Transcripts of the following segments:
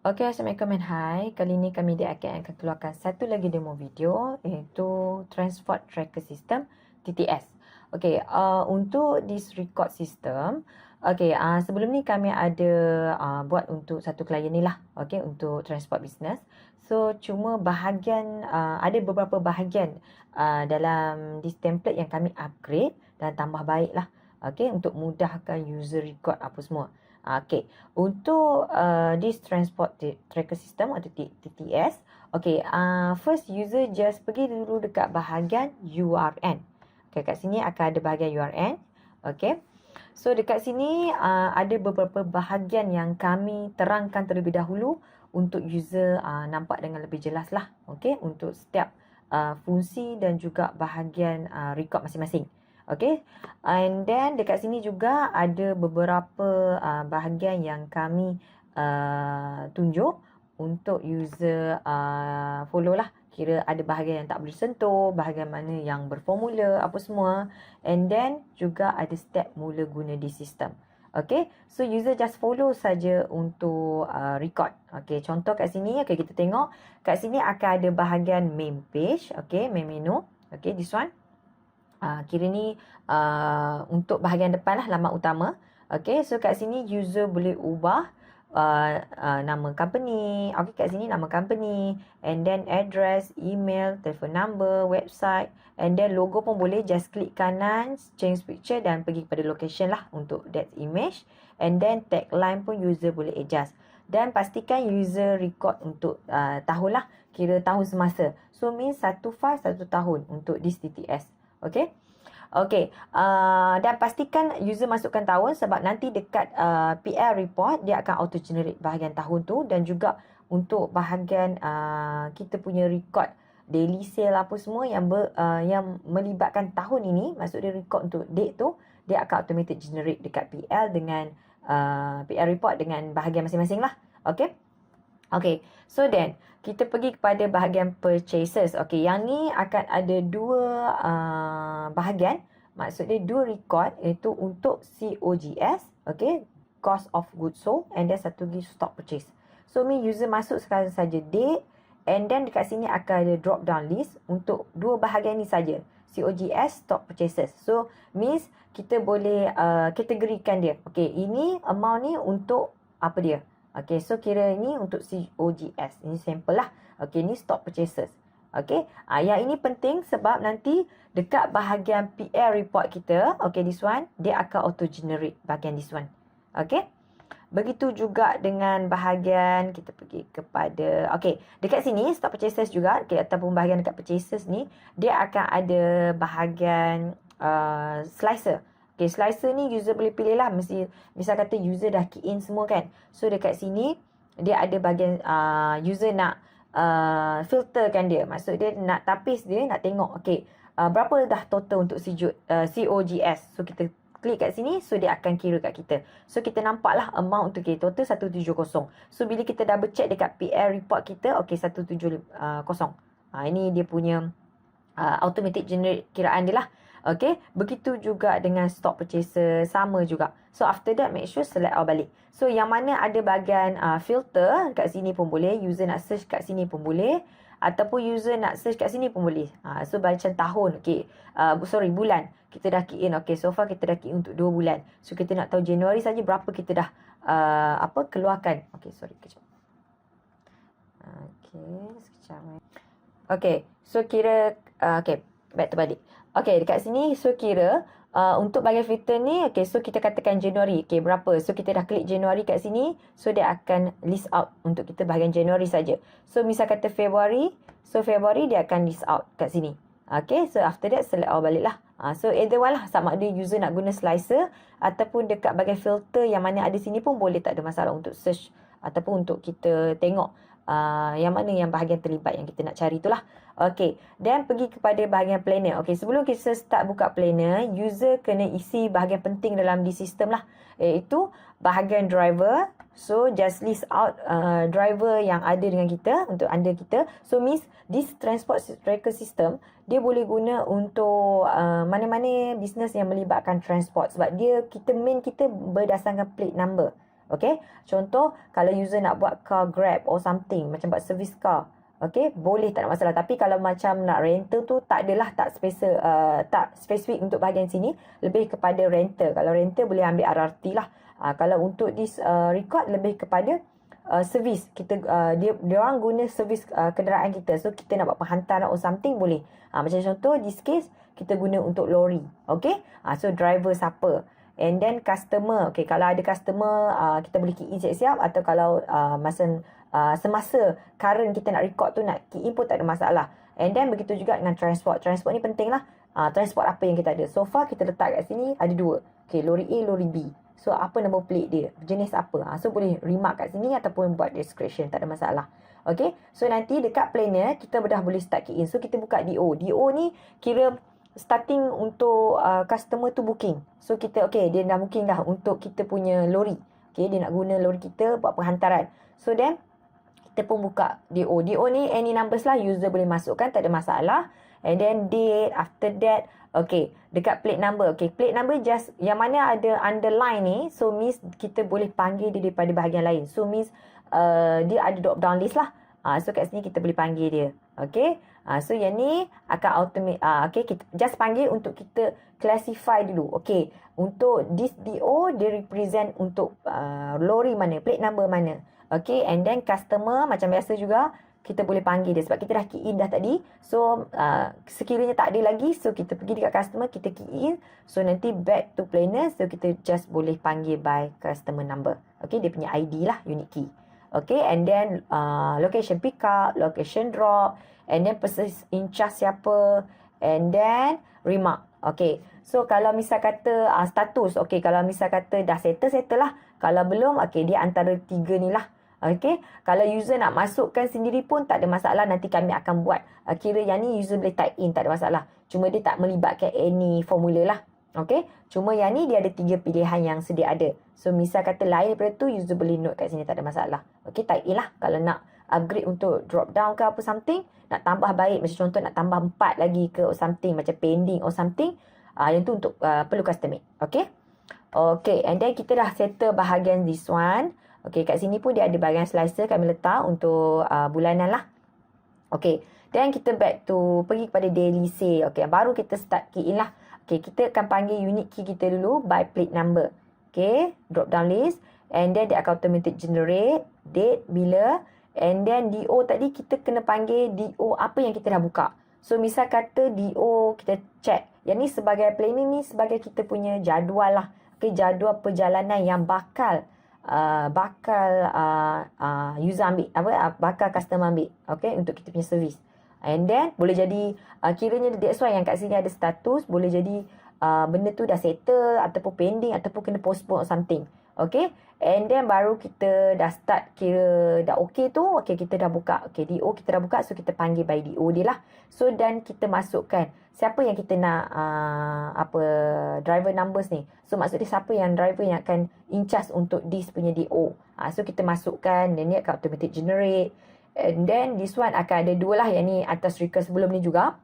Okey, Assalamualaikum and hai. Kali ni kami akan keluarkan satu lagi demo video iaitu Transport Tracker System TTS. Okey, untuk this record system, okey, sebelum ni kami ada buat untuk satu klien ni lah, okey, untuk transport business. So, cuma bahagian ada beberapa bahagian dalam this template yang kami upgrade dan tambah baik lah. Okey, untuk mudahkan user record apa semua. Okey, untuk this transport tracker system atau TTS, okey, first user just pergi dulu dekat bahagian URN. Okey, kat sini akan ada bahagian URN. Okey. So dekat sini ada beberapa bahagian yang kami terangkan terlebih dahulu untuk user nampak dengan lebih jelas lah. Okey, untuk setiap fungsi dan juga bahagian record masing-masing. Okay, and then dekat sini juga ada beberapa bahagian yang kami tunjuk untuk user follow lah. Kira ada bahagian yang tak boleh sentuh, bahagian mana yang berformula, apa semua. And then juga ada step mula guna di sistem. Okay, so user just follow saja untuk record. Okay, contoh kat sini, okay, kita tengok. Kat sini akan ada bahagian main page, okay, main menu. Okay, this one. Kira ni untuk bahagian depan lah, laman utama. Okay, so kat sini user boleh ubah nama company. Okay, kat sini nama company. And then address, email, telefon number, website. And then logo pun boleh just klik kanan, change picture dan pergi kepada location lah untuk that image. And then tagline pun user boleh adjust. Dan pastikan user record untuk tahun lah. Kira tahun semasa. So means satu file satu tahun untuk this TTS. Okay. Okay. Dan pastikan user masukkan tahun sebab nanti dekat PL report dia akan auto generate bahagian tahun tu. Dan juga untuk bahagian kita punya record daily sale apa semua yang melibatkan tahun ini. Maksud dia record untuk date tu, dia akan automatic generate dekat PL dengan PL report dengan bahagian masing-masing lah. Okay. Okay, so then kita pergi kepada bahagian purchases. Okay, yang ni akan ada dua bahagian. Maksudnya dua record, iaitu untuk COGS, okay, cost of goods sold, and then satu lagi stock purchase. So, user masuk sekarang saja date, and then dekat sini akan ada drop down list untuk dua bahagian ni saja. COGS, stock purchases. So, means kita boleh kategorikan dia. Okay, ini amount ni untuk apa dia? Okay, so kira ini untuk COGS. Ini sampel lah. Okay, ini stock purchases. Okay, yang ini penting sebab nanti dekat bahagian PL report kita, okay, this one, dia akan auto generate bahagian this one. Okay, begitu juga dengan bahagian, kita pergi kepada, okay, dekat sini stock purchases juga, okay, ataupun bahagian dekat purchases ni, dia akan ada bahagian slicer. Okay, slicer ni user boleh pilih lah. Misal kata user dah key in semua kan. So, dekat sini, dia ada bahagian user nak filterkan dia. Maksud dia nak tapis dia, nak tengok. Okay, berapa dah total untuk COGS. So, kita klik kat sini. So, dia akan kira kat kita. So, kita nampak lah amount untuk total 170. So, bila kita double check dekat PL report kita, okay, 170. Ini dia punya automatic generate kiraan dia lah. Okay, begitu juga dengan stock purchaser, sama juga. So, after that, make sure select all balik. So, yang mana ada bahagian filter, kat sini pun boleh. User nak search kat sini pun boleh. Ataupun user nak search kat sini pun boleh. So, macam tahun, okay. Bulan. Kita dah key in, okay. So far, kita dah key in untuk 2 bulan. So, kita nak tahu Januari saja berapa kita dah keluarkan. Okay, sorry, kejap. Okay, sekejap. Okay, so kira, okay, back to balik. Okay, dekat sini, so kira untuk bahagian filter ni, okay, so kita katakan Januari, okay, berapa? So, kita dah klik Januari kat sini, so dia akan list out untuk kita bahagian Januari saja. So, misal kata Februari, so Februari dia akan list out kat sini. Okay, so after that, select all balik lah. So, either one lah, sama ada user nak guna slicer, ataupun dekat bahagian filter yang mana ada sini pun boleh, tak ada masalah untuk search, ataupun untuk kita tengok yang mana yang bahagian terlibat yang kita nak cari itulah. Okay, dan pergi kepada bahagian planner. Okay, sebelum kita start buka planner, user kena isi bahagian penting dalam di sistem lah, iaitu bahagian driver. So, just list out driver yang ada dengan kita, untuk anda kita. So, means this transport tracker system, dia boleh guna untuk mana-mana bisnes yang melibatkan transport. Sebab kita main kita berdasarkan plate number. Okay, contoh kalau user nak buat car grab or something, macam buat service car, okay, boleh, tak ada masalah. Tapi kalau macam nak rental tu, tak adalah, tak spesifik untuk bahagian sini, lebih kepada rental. Kalau rental boleh ambil RRT lah. Kalau untuk this record lebih kepada servis kita, dia orang guna servis kenderaan kita, so kita nak buat penghantaran or something boleh. Macam contoh this case kita guna untuk lori, okay. So driver siapa, and then customer, okay, kalau ada customer kita boleh key in siap-siap, atau kalau semasa current kita nak record tu nak key in pun tak ada masalah. And then begitu juga dengan transport ni penting lah. Transport apa yang kita ada, so far kita letak kat sini ada 2, okay, lori A, lori B. So, apa number plate dia? Jenis apa? So, boleh remark kat sini ataupun buat description. Tak ada masalah. Okay. So, nanti dekat planner, kita dah boleh start key in. So, kita buka DO. DO ni kira starting untuk customer tu booking. So, kita, okay, dia dah booking dah untuk kita punya lori. Okay, dia nak guna lori kita buat penghantaran. So, then, kita pun buka DO. DO ni any numbers lah. User boleh masukkan. Tak ada masalah. And then, date. After that, okay, dekat plate number. Okay, plate number just yang mana ada underline ni. So, means kita boleh panggil dia daripada bahagian lain. So, means dia ada drop down list lah. So, kat sini kita boleh panggil dia. Okay. So, yang ni akan automate. Okay, kita just panggil untuk kita classify dulu. Okay, untuk this DO, dia represent untuk lori mana, plate number mana. Okay, and then customer macam biasa juga. Kita boleh panggil dia sebab kita dah key in dah tadi. So, sekiranya tak ada lagi, so kita pergi dekat customer, kita key in. So, nanti back to planner. So, kita just boleh panggil by customer number. Okay, dia punya ID lah, unique key. Okay, and then location pick up, location drop, and then person in charge siapa, and then remark. Okay, so kalau misal kata status, okay, kalau misal kata dah settle lah. Kalau belum, okay, dia antara 3 ni lah. Okay, kalau user nak masukkan sendiri pun tak ada masalah, nanti kami akan buat. Kira yang ni user boleh type in, tak ada masalah. Cuma dia tak melibatkan any formula lah. Okay, cuma yang ni dia ada 3 pilihan yang sedia ada. So, misal kata lain daripada tu, user boleh note kat sini, tak ada masalah. Okay, type in lah. Kalau nak upgrade untuk drop down ke apa something, nak tambah baik, macam contoh nak tambah 4 lagi ke or something, macam pending or something, yang tu untuk perlu custom made. Okay. Okay, and then kita dah settle bahagian this one. Okay, kat sini pun dia ada bahagian slicer kami letak untuk bulanan lah. Okay, then kita back to pergi kepada daily sale. Okay, baru kita start key in lah. Okay, kita akan panggil unique key kita dulu by plate number. Okay, drop down list. And then dia akan automatic generate date, bila. And then DO tadi kita kena panggil DO apa yang kita dah buka. So, misal kata DO kita check. Yang ni sebagai planning ni sebagai kita punya jadual lah. Okay, jadual perjalanan yang bakal user ambil, bakal customer ambil, okay, untuk kita punya servis. And then boleh jadi kiranya that's why yang kat sini ada status, boleh jadi benda tu dah settle ataupun pending ataupun kena postpone or something. Okay, and then baru kita dah start kira dah okay tu. Okay, kita dah buka, okay, DO kita dah buka, so kita panggil by DO dia lah. So, dan kita masukkan siapa yang kita nak driver numbers ni. So, maksudnya siapa yang driver yang akan in charge untuk this punya DO. So, kita masukkan, dan ni akan automatic generate. And then this one akan ada 2 lah, yang ni atas request sebelum ni juga.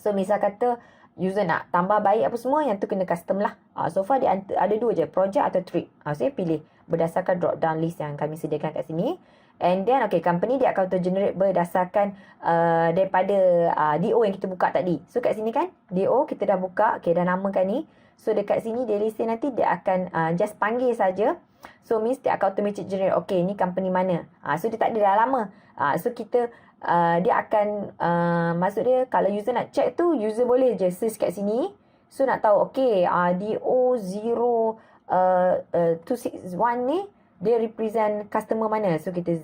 So, misal kata user nak tambah baik apa semua, yang tu kena custom lah. So far dia ada 2 je, project atau trip. Saya pilih berdasarkan drop down list yang kami sediakan kat sini. And then, okay, company dia akan auto generate berdasarkan daripada DO yang kita buka tadi. So, kat sini kan, DO kita dah buka, okay, dah namakan ni. So, dekat sini daily sale nanti dia akan just panggil saja. So, means dia akan automatic generate, okay, ni company mana. So, dia tak ada dah lama. So, kita dia akan maksud dia kalau user nak check tu, user boleh je search kat sini. So, nak tahu, okay, DO0261 ni dia represent customer mana. So, kita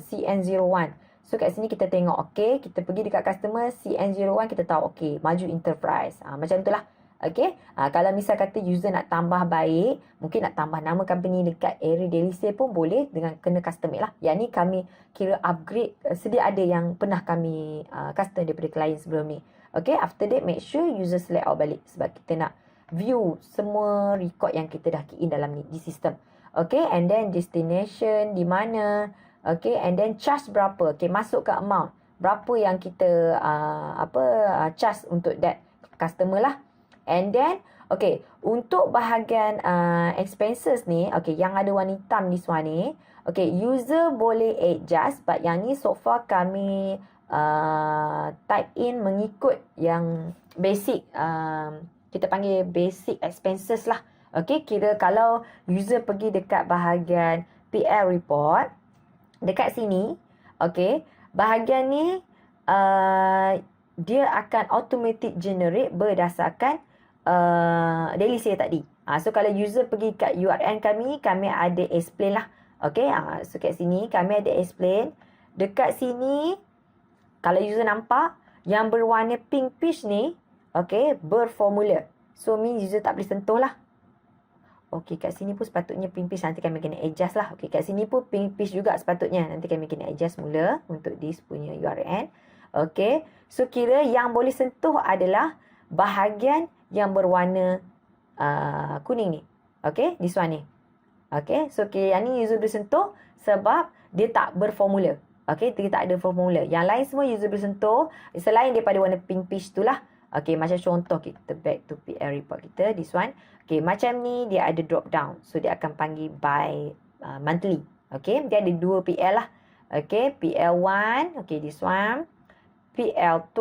CN01. So, kat sini kita tengok, okay, kita pergi dekat customer CN01, kita tahu, okay, maju enterprise. Macam tu lah. Okay, kalau misal kata user nak tambah baik, mungkin nak tambah nama company dekat area daily sale pun boleh dengan kena custom made lah. Yang ni kami kira upgrade, sedia ada yang pernah kami custom daripada klien sebelum ni. Okay, after that make sure user select out balik sebab kita nak view semua record yang kita dah key in dalam ni di sistem. Okay, and then destination di mana. Okay, and then charge berapa. Okay, masuk ke amount. Berapa yang kita charge untuk that customer lah. And then, Okay, untuk bahagian expenses ni, okay, yang ada warna hitam this one ni, okay, user boleh adjust, but yang ni so far kami type in mengikut yang basic, kita panggil basic expenses lah. Okay, kira kalau user pergi dekat bahagian PL report, dekat sini, okay, bahagian ni dia akan automatic generate berdasarkan daily sale tadi. So kalau user pergi kat URL kami ada explain lah. Okay, so kat sini kami ada explain. Dekat sini, kalau user nampak, yang berwarna pink peach ni, okay, berformula. So means user tak boleh sentuh lah. Okay, kat sini pun sepatutnya pink peach, nanti kami kena adjust lah. Okay, kat sini pun pink peach juga sepatutnya. Nanti kami kena adjust mula untuk this punya URL. Okay, so kira yang boleh sentuh adalah bahagian yang berwarna kuning ni. Okay, this one ni. Okay, so kira yang ni user boleh sentuh sebab dia tak berformula. Okay, dia tak ada formula. Yang lain semua user boleh sentuh selain daripada warna pink peach tu lah. Okay, macam contoh kita back to PL report kita, this one. Okay, macam ni dia ada drop down. So, dia akan panggil by monthly. Okay, dia ada 2 PL lah. Okay, PL1, okay, this one. PL2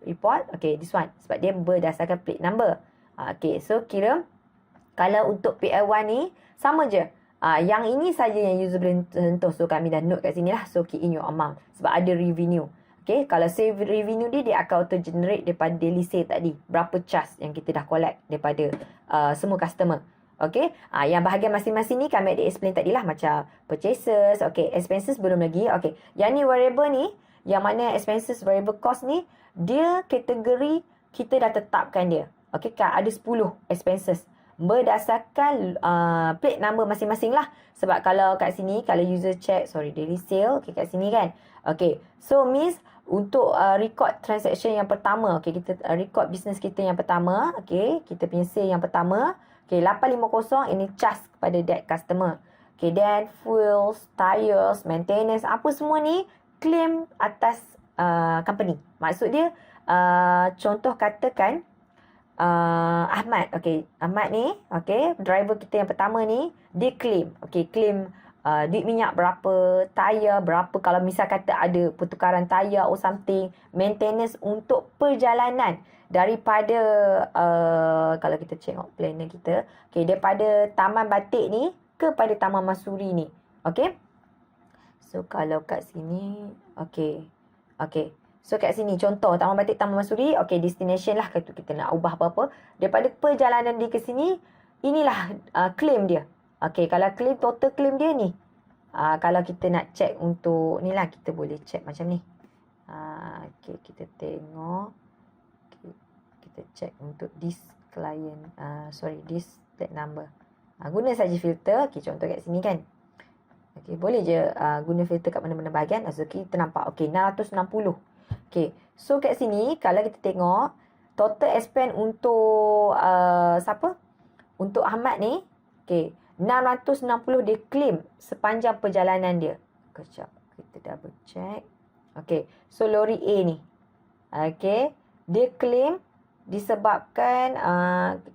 report, okay, this one. Sebab dia berdasarkan plate number. Okay, so kira kalau untuk PL1 ni, sama je. Yang ini saja yang user boleh sentuh. So, kami dah note kat sini lah. So, key in your amount. Sebab ada revenue. Okay, kalau save revenue dia akan auto generate daripada daily sale tadi. Berapa charge yang kita dah collect daripada semua customer. Okay, yang bahagian masing-masing ni kami ada explain tadi lah. Macam purchases, okay, expenses belum lagi. Okay, yang ni variable ni, yang mana expenses variable cost ni, dia kategori kita dah tetapkan dia. Okay, ada 10 expenses. Berdasarkan plate number masing-masing lah. Sebab kalau kat sini, kalau user check, daily sale, okay, kat sini kan. Okay, so means untuk record transaction yang pertama, okay, kita record business kita yang pertama, okay, kita punya sale yang pertama, okay, 850 ini charge kepada that customer. Okay, then fuels, tires, maintenance, apa semua ni claim atas company. Maksud dia, contoh katakan, Ahmad, okay, Ahmad ni, okay, driver kita yang pertama ni, dia claim, okay, claim duit minyak berapa, tayar berapa, kalau misal kata ada pertukaran tayar or something, maintenance untuk perjalanan daripada kalau kita tengok planner kita, okay, daripada Taman Batik ni kepada Taman Masuri ni, okay. So kalau kat sini, okay, okay. So kat sini contoh Taman Batik, Taman Masuri, okay, destination lah kalau kita nak ubah apa-apa. Daripada perjalanan dia ke sini, inilah claim dia. Okay, kalau claim, total claim dia ni. Kalau kita nak check untuk ni lah, kita boleh check macam ni. Okay, kita tengok. Okay, kita check untuk this client, this plate number. Guna saja filter. Okay, contoh kat sini kan. Okay, boleh je guna filter kat mana-mana bahagian. So, kita nampak. Okay, 660. Okay, so kat sini, kalau kita tengok, total expense untuk siapa? Untuk Ahmad ni, okay, 660 dia claim sepanjang perjalanan dia. Kejap, kita double check. Okay, so lori A ni, okay, dia claim disebabkan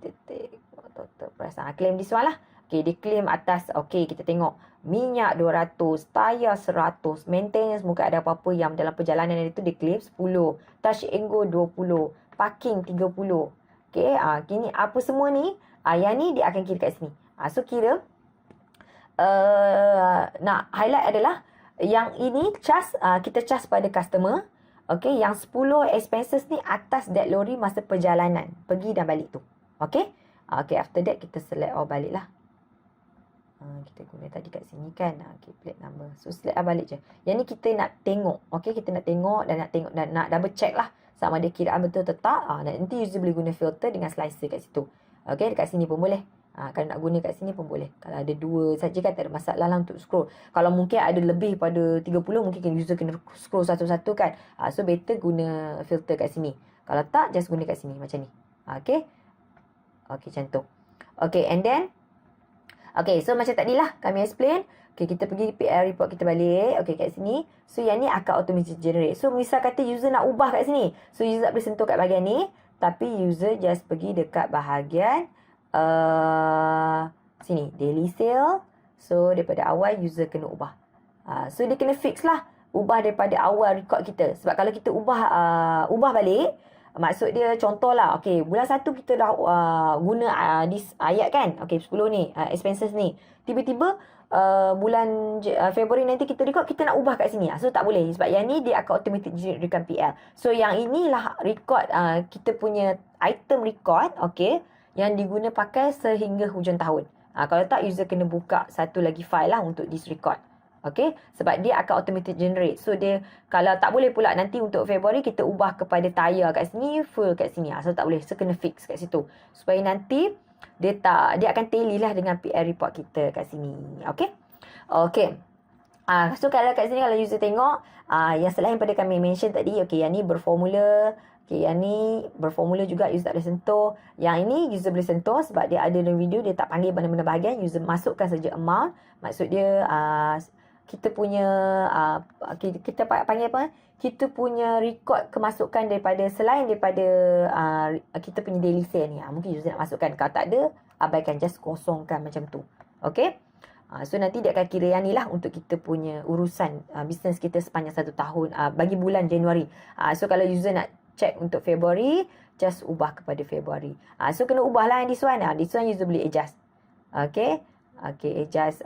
kita tengok total price. Claim this one lah. Okay, dia claim atas, okay, kita tengok minyak 200, tayar 100, maintenance mungkin ada apa-apa yang dalam perjalanan itu dia claim 10, touch and go 20, parking 30. Okay, kini apa semua ni, yang ni dia akan kira kat sini. So kira nak highlight adalah yang ini charge, kita charge pada customer. Okay, yang 10 expenses ni atas that lori masa perjalanan pergi dan balik tu. Okay, okay, after that kita select all balik lah. Kita guna tadi kat sini kan, okay, plate number. So select balik je. Yang ni kita nak tengok. Okay, kita nak tengok dan nak double check lah sama ada kiraan betul atau tak. Nanti user boleh guna filter dengan slicer kat situ. Okay, dekat sini pun boleh. Kalau nak guna kat sini pun boleh. Kalau ada 2 saja kan tak ada masalah lah untuk scroll. Kalau mungkin ada lebih pada 30, mungkin user kena scroll satu-satu kan. So better guna filter kat sini. Kalau tak, just guna kat sini macam ni. Okay. Okay, macam tu. Okay, and then okay, so macam tadi lah kami explain. Okay, kita pergi PL report kita balik. Okay, kat sini. So, yang ni akan automatic generate. So, misal kata user nak ubah kat sini. So, user boleh sentuh kat bahagian ni. tapi user just pergi dekat bahagian sini, daily sale. So, daripada awal user kena ubah. So, dia kena fix lah. Ubah daripada awal record kita. Sebab kalau kita ubah balik, maksud dia contohlah, okay, bulan 1 kita dah guna this ayat kan, okay, 10 ni, expenses ni. Tiba-tiba bulan Februari nanti kita record, kita nak ubah kat sini. So tak boleh, sebab yang ni dia akan automatic generate PL. So yang inilah record, kita punya item record, okay, yang diguna pakai sehingga hujung tahun. Kalau tak, user kena buka satu lagi file lah untuk this record. Okay, sebab dia akan automatic generate. So dia, kalau tak boleh pula nanti untuk Februari kita ubah kepada tayar kat sini, full kat sini. So tak boleh. So kena fix kat situ. Supaya nanti dia akan tally lah dengan PL report kita kat sini. Okay. Okay. So kalau kat sini, kalau user tengok, yang selain pada kami mention tadi, okay, yang ni berformula. Okay, yang ni berformula juga, user tak boleh sentuh. Yang ini user boleh sentuh sebab dia ada dalam video, dia tak panggil mana-mana bahagian. User masukkan saja amount. Maksud dia, kita punya kita panggil apa? Kita punya record kemasukan selain daripada kita punya daily sale ni. Mungkin user nak masukkan. Kalau tak ada, abaikan, just kosongkan macam tu. Okay? So nanti dia akan kira yang ni lah untuk kita punya urusan bisnes kita sepanjang 1 tahun bagi bulan Januari. So kalau user nak check untuk Februari, just ubah kepada Februari. So kena ubah lah yang this one. This one user boleh adjust. Okay? Okay, adjust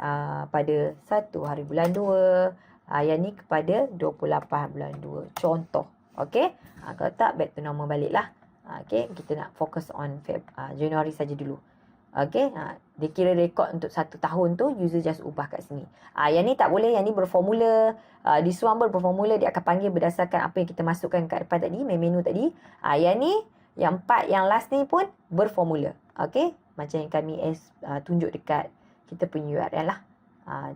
pada 1 hari bulan 2. Yang ni kepada 28 bulan 2. Contoh. Okay. Kalau tak, back to normal balik lah. Okay, kita nak fokus on Januari saja dulu. Okay. Dia kira rekod untuk 1 tahun tu, user just ubah kat sini. Yang ni tak boleh. Yang ni berformula. This one berformula. Dia akan panggil berdasarkan apa yang kita masukkan kat depan tadi. Main menu tadi. Yang ni, yang 4, yang last ni pun berformula. Okay. Macam yang kami tunjuk dekat kita punya URL lah.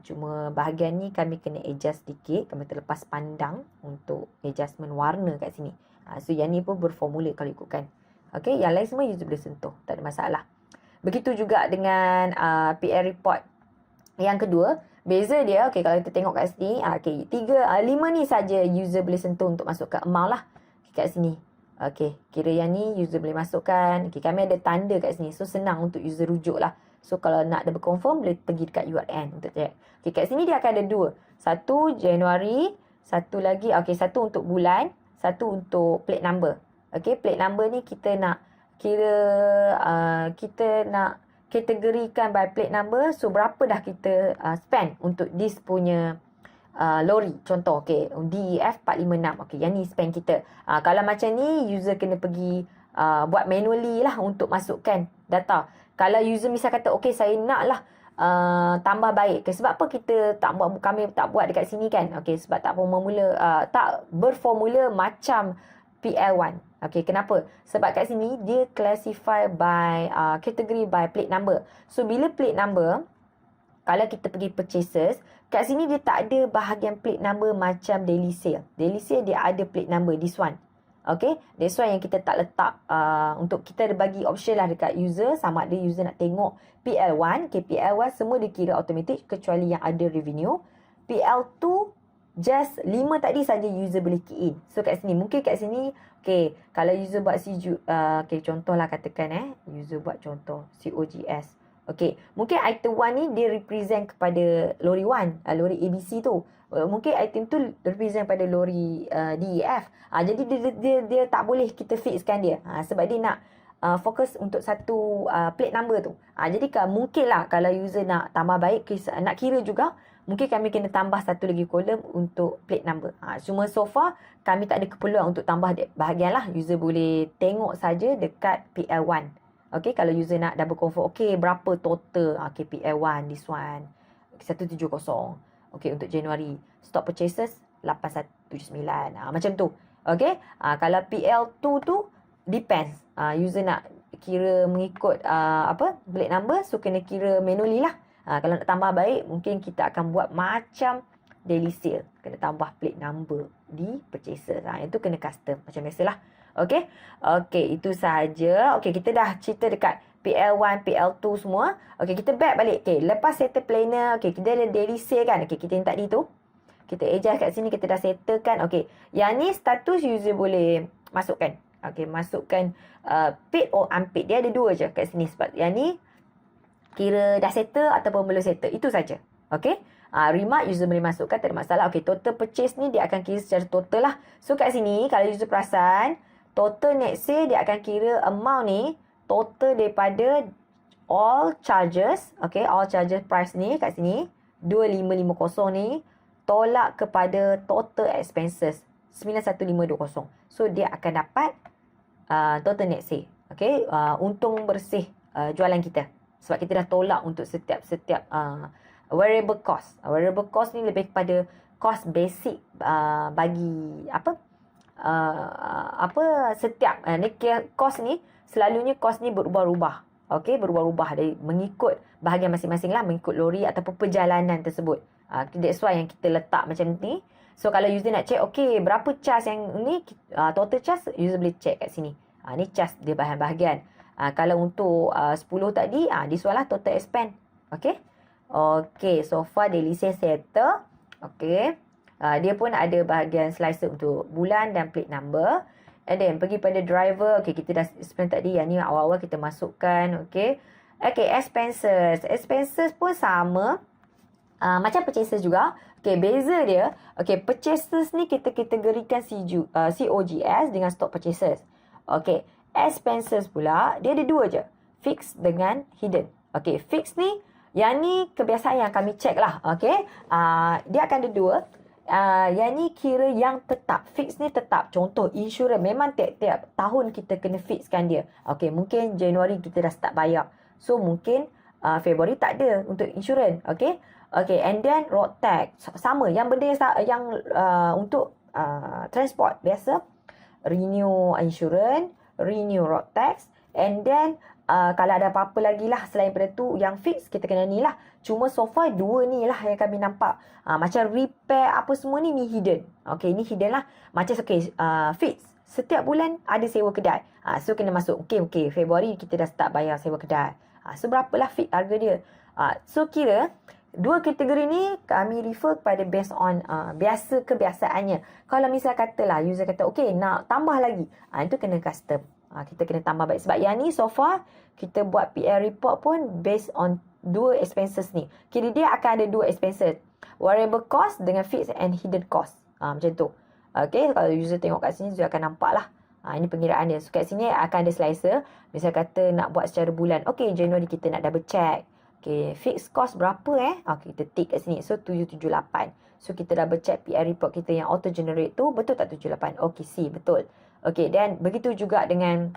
Cuma bahagian ni kami kena adjust sedikit. Kami terlepas pandang untuk adjustment warna kat sini. So yang ni pun berformula kalau ikutkan. Okay, yang lain semua user boleh sentuh. Tak ada masalah. Begitu juga dengan PL report yang kedua. Beza dia, okay, kalau kita tengok kat sini, okay, 5 ni saja user boleh sentuh untuk masukkan amount lah. Kat sini. Okay, kira yang ni user boleh masukkan. Okay, kami ada tanda kat sini. So senang untuk user rujuk lah. So, kalau nak double confirm, boleh pergi dekat URL untuk check. Okay, kat sini dia akan ada 2. Satu Januari, satu lagi, okay, satu untuk bulan, satu untuk plate number. Okay, plate number ni kita nak kita nak kategorikan by plate number. So, berapa dah kita spend untuk this punya lori. Contoh, okay, DEF 456. Okay, yang ni spend kita. Kalau macam ni, user kena pergi buat manually lah untuk masukkan data. Kalau user misal kata, okay, saya nak lah tambah baik. Sebab apa kami tak buat dekat sini kan? Okay, sebab tak berformula macam PL1. Okay, kenapa? Sebab kat sini, dia classify by, category by plate number. So, bila plate number, kalau kita pergi purchases, kat sini dia tak ada bahagian plate number macam daily sale. Daily sale dia ada plate number, this one. Okay, that's why yang kita tak letak untuk kita bagi option lah dekat user, sama ada user nak tengok PL1, KPL1 semua dikira automatic kecuali yang ada revenue. PL2 just 5 tadi saja user boleh key in. So kat sini, mungkin kat sini, okay, kalau user buat okay, contohlah katakan user buat contoh COGS. Okay, mungkin item 1 ni dia represent kepada lori 1, lori ABC tu. Mungkin item tu represent pada lori DEF. Jadi dia tak boleh kita fixkan dia. Sebab dia nak fokus untuk satu plate number tu. Jadi mungkin lah kalau user nak tambah baik, nak kira juga, mungkin kami kena tambah satu lagi kolom untuk plate number. Cuma so far kami tak ada keperluan untuk tambah bahagian lah. User boleh tengok saja dekat PL1. Okay, kalau user nak double confirm, okay, berapa total KPL1, this one, 170. Okay, untuk Januari. Stock purchases, 8179. Macam tu. Okay, kalau PL2 tu, depends. User nak kira mengikut plate number, so kena kira manually lah. Kalau nak tambah baik, mungkin kita akan buat macam daily sale. Kena tambah plate number di purchases. Itu kena custom. Macam biasalah. Okay. Okay, itu sahaja. Okay, kita dah cerita dekat PL1, PL2 semua. Okay, kita back balik. Okay, lepas settle planner. Okay, kita ada daily sale kan. Okay, kita yang tadi tu. Kita adjust kat sini. Kita dah settlekan. Okay, yang ni status user boleh masukkan. Okay, masukkan paid or unpaid. Dia ada dua je kat sini. Sebab yang ni kira dah settle ataupun belum settle. Itu saja. Okay. Remark user boleh masukkan, tak ada masalah. Okay, total purchase ni dia akan kira secara total lah. So kat sini kalau user perasan, total net sale dia akan kira amount ni total daripada all charges. Okay, all charges price ni kat sini 2550 ni tolak kepada total expenses 91520. So dia akan dapat total net sale. Okay, untung bersih jualan kita. Sebab kita dah tolak untuk setiap variable cost. Variable cost ni lebih kepada cost basic bagi setiap ni cost ni selalunya cost ni berubah-ubah. Okey, berubah-ubah dari mengikut bahagian masing-masing lah, mengikut lori ataupun perjalanan tersebut. That's why yang kita letak macam ni. So kalau user nak check, okey, berapa charge yang ni, total charge, user boleh check kat sini. Ni charge dia bahagian-bahagian. Kalau untuk 10 tadi, this one lah total expense. Okey. Okey, so far daily sales settle. Okey. Dia pun ada bahagian slicer untuk bulan dan plate number. And then pergi pada driver. Okey, kita dah explain tadi. Yang ni awal-awal kita masukkan. Okey. Okey, expenses. Expenses pun sama. Macam purchases juga. Okey, beza dia. Okey, purchases ni kita kategorikan COGS dengan stock purchases. Okey, expenses pula dia ada dua je. Fixed dengan hidden. Okey, fixed ni yang ni kebiasaan yang kami check lah. Okay. Dia akan ada dua. Yang ni kira yang tetap. Fix ni tetap. Contoh insurans. Memang tiap-tiap tahun kita kena fixkan dia. Okay. Mungkin Januari kita dah start bayar. So mungkin Februari tak ada untuk insurans. Okay. Okay. And then road tax. Sama. Yang benda yang untuk transport biasa. Renew insurans. Renew road tax. And then kalau ada apa-apa lagi lah selain daripada tu yang fix kita kena ni lah. Cuma so far dua ni lah yang kami nampak. Macam repair apa semua ni hidden. Okay, ni hidden lah. Macam fix. Setiap bulan ada sewa kedai. So kena masuk. Okay, Februari kita dah start bayar sewa kedai. So berapalah fix harga dia. So kira dua kategori ni kami refer kepada based on biasa kebiasaannya. Kalau misal katalah user kata okay nak tambah lagi. Itu kena custom. Kita kena tambah baik. Sebab yang ni so far kita buat PR report pun based on dua expenses ni. Kira dia akan ada dua expenses. Variable cost dengan fixed and hidden cost. Macam tu. Okay. Kalau user tengok kat sini dia akan nampak lah. Ini pengiraan dia. So kat sini akan ada slicer. Misal kata nak buat secara bulan. Okay. Januari kita nak double check. Okay. Fixed cost berapa Okay. Kita tick kat sini. So 778. So kita double check PR report kita yang auto generate tu. Betul tak 78? Okay. C. Betul. Okay, dan begitu juga dengan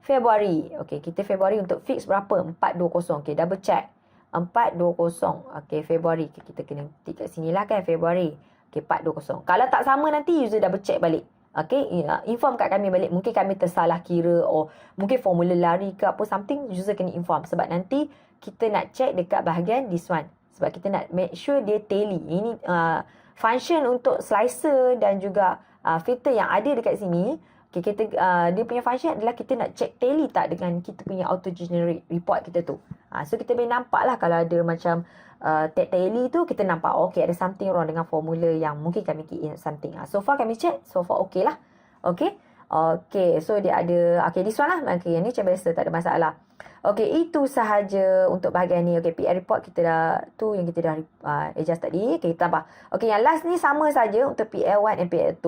Februari. Okay, kita Februari untuk fix berapa? 420. Okay, double check. 420. Okay, Februari. Okay, kita kena tick kat sini lah kan, Februari. Okay, 420. Kalau tak sama nanti user double check balik. Okay, inform kat kami balik. Mungkin kami tersalah kira mungkin formula lari ke apa something. User kena inform. Sebab nanti kita nak check dekat bahagian this one. Sebab kita nak make sure dia tally. Ini function untuk slicer dan juga filter yang ada dekat sini. Okay, dia punya function adalah kita nak check tally tak dengan kita punya auto generate report kita tu. So kita boleh nampak lah kalau ada macam tally tu kita nampak okay ada something wrong dengan formula yang mungkin kami key in something. So far kami check, so far okay lah. Okay. Okay, so dia ada okay this one lah. Okay, yang ni macam biasa tak ada masalah. Okay, itu sahaja untuk bahagian ni. Okay, PR report kita dah tu yang kita dah adjust tadi. Okay, kita tambah. Okay, yang last ni sama saja untuk PR1 dan PR2.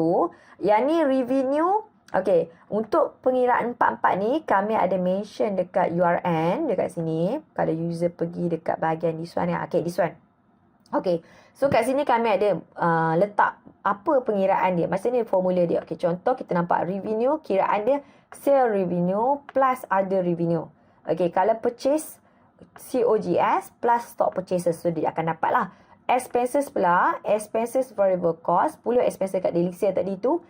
Yang ni revenue. Okay, untuk pengiraan 44 ni kami ada mention dekat URN dekat sini. Kalau user pergi dekat bahagian this one okay, this one. Okay, so kat sini kami ada letak apa pengiraan dia. Maksudnya formula dia. Okay, contoh kita nampak revenue, kiraan dia sale revenue plus other revenue. Okay, kalau purchase COGS plus stock purchases. So dia akan dapat lah. Expenses pula, expenses variable cost, pula expenses kat daily sale tadi tu,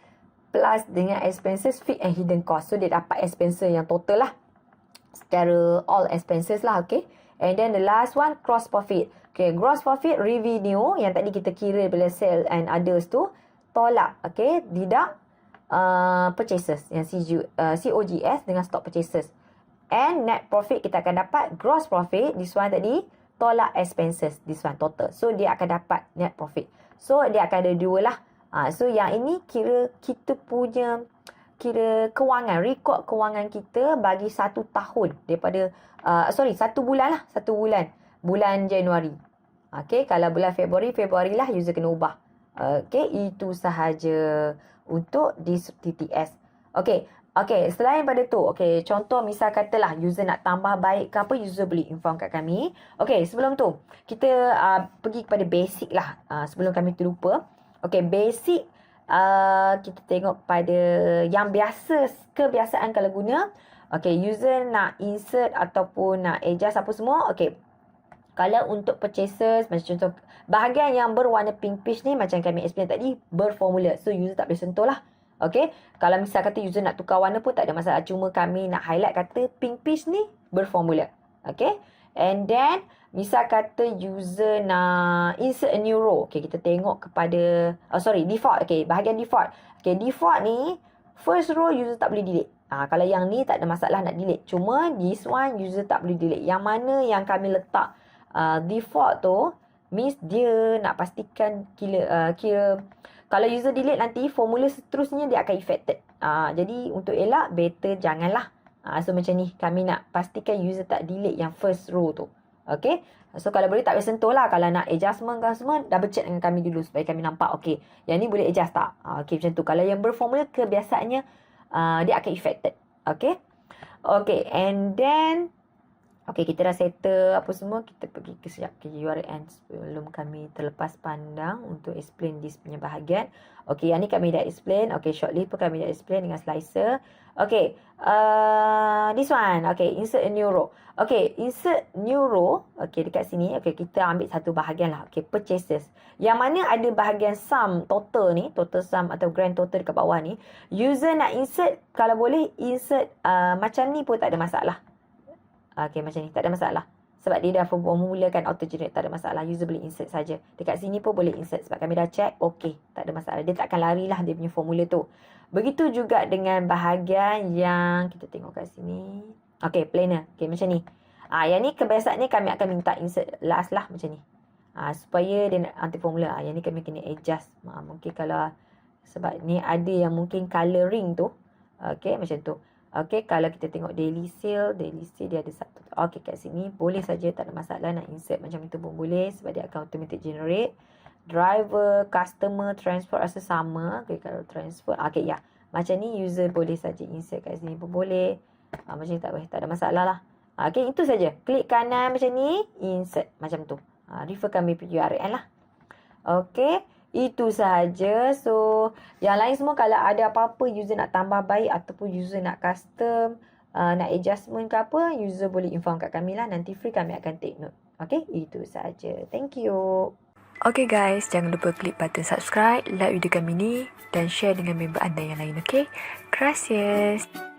plus dengan expenses fixed and hidden cost. So dia dapat expenses yang total lah. Secara all expenses lah, okay. And then the last one, gross profit. Okay, gross profit revenue yang tadi kita kira bila sale and others tu, tolak, okay, deduct purchases yang COGS dengan stock purchases. And net profit kita akan dapat gross profit, this one tadi, tolak expenses, this one total. So dia akan dapat net profit. So dia akan ada dua lah. So yang ini kira kita punya kira kewangan, rekod kewangan kita bagi 1 tahun daripada 1 bulan lah, 1 bulan. Bulan Januari. Okey, kalau bulan Februari lah user kena ubah. Okey, itu sahaja untuk this TTS. Okey, selain pada tu, okey, contoh misal katalah user nak tambah baik ke apa, user boleh inform kat kami. Okey, sebelum tu, kita pergi kepada basic lah. Sebelum kami terlupa. Okey, basic kita tengok pada yang kebiasaan kalau guna. Okey, user nak insert ataupun nak adjust apa semua. Okey, kalau untuk purchases, macam contoh bahagian yang berwarna pink peach ni, macam kami explain tadi, berformula. So, user tak boleh sentuh lah. Okey, kalau misal kata user nak tukar warna pun tak ada masalah. Cuma kami nak highlight kata pink peach ni berformula. Okey, and then misal kata user nak insert a new row. Okey, kita tengok kepada default. Okey, bahagian default. Okey, default ni first row user tak boleh delete. Kalau yang ni tak ada masalah nak delete. Cuma this one user tak boleh delete. Yang mana yang kami letak default tu means dia nak pastikan kira kalau user delete nanti formula seterusnya dia akan affected. Jadi untuk elak better janganlah. So macam ni kami nak pastikan user tak delete yang first row tu. Okay, so kalau boleh tak boleh sentuh lah. Kalau nak adjustment kan semua, double check dengan kami dulu supaya kami nampak okay, yang ni boleh adjust tak. Okay, macam tu. Kalau yang berformula kebiasaannya dia akan affected. Okay, and then kita dah settle apa semua. Kita pergi ke URL sebelum kami terlepas pandang untuk explain this punya bahagian. Yang ni kami dah explain. Shortly pun kami dah explain dengan slicer. This one. Insert a new row. Insert new row. Dekat sini. Kita ambil satu bahagian lah. Purchases. Yang mana ada bahagian sum total ni. Total sum atau grand total dekat bawah ni. User nak insert, kalau boleh insert macam ni pun tak ada masalah. Macam ni tak ada masalah. Sebab dia dah formulakan auto generate, tak ada masalah. User boleh insert saja. Dekat sini pun boleh insert sebab kami dah check. Tak ada masalah. Dia tak akan larilah dia punya formula tu. Begitu juga dengan bahagian yang kita tengok kat sini. Planner. Macam ni. Yang ni kebiasaannya kami akan minta insert last lah macam ni. Supaya dia nak anti formula. Yang ni kami kena adjust. Mungkin kalau sebab ni ada yang mungkin colouring tu. Macam tu. Kalau kita tengok daily sale dia ada satu. Kat sini boleh saja, tak ada masalah nak insert macam itu pun boleh sebab dia akan automatic generate. Driver, customer, transfer rasa sama. Kalau transfer, macam ni user boleh saja insert kat sini pun boleh. Macam ni tak boleh, tak ada masalah lah. Itu saja. Klik kanan macam ni, insert macam tu. Refer kami pergi URL lah. Itu sahaja. So, yang lain semua kalau ada apa-apa user nak tambah baik ataupun user nak custom, nak adjustment ke apa, user boleh inform kat kami lah. Nanti free kami akan take note. Itu sahaja. Thank you. Guys, jangan lupa klik button subscribe, like video kami ni dan share dengan member anda yang lain. Gracias.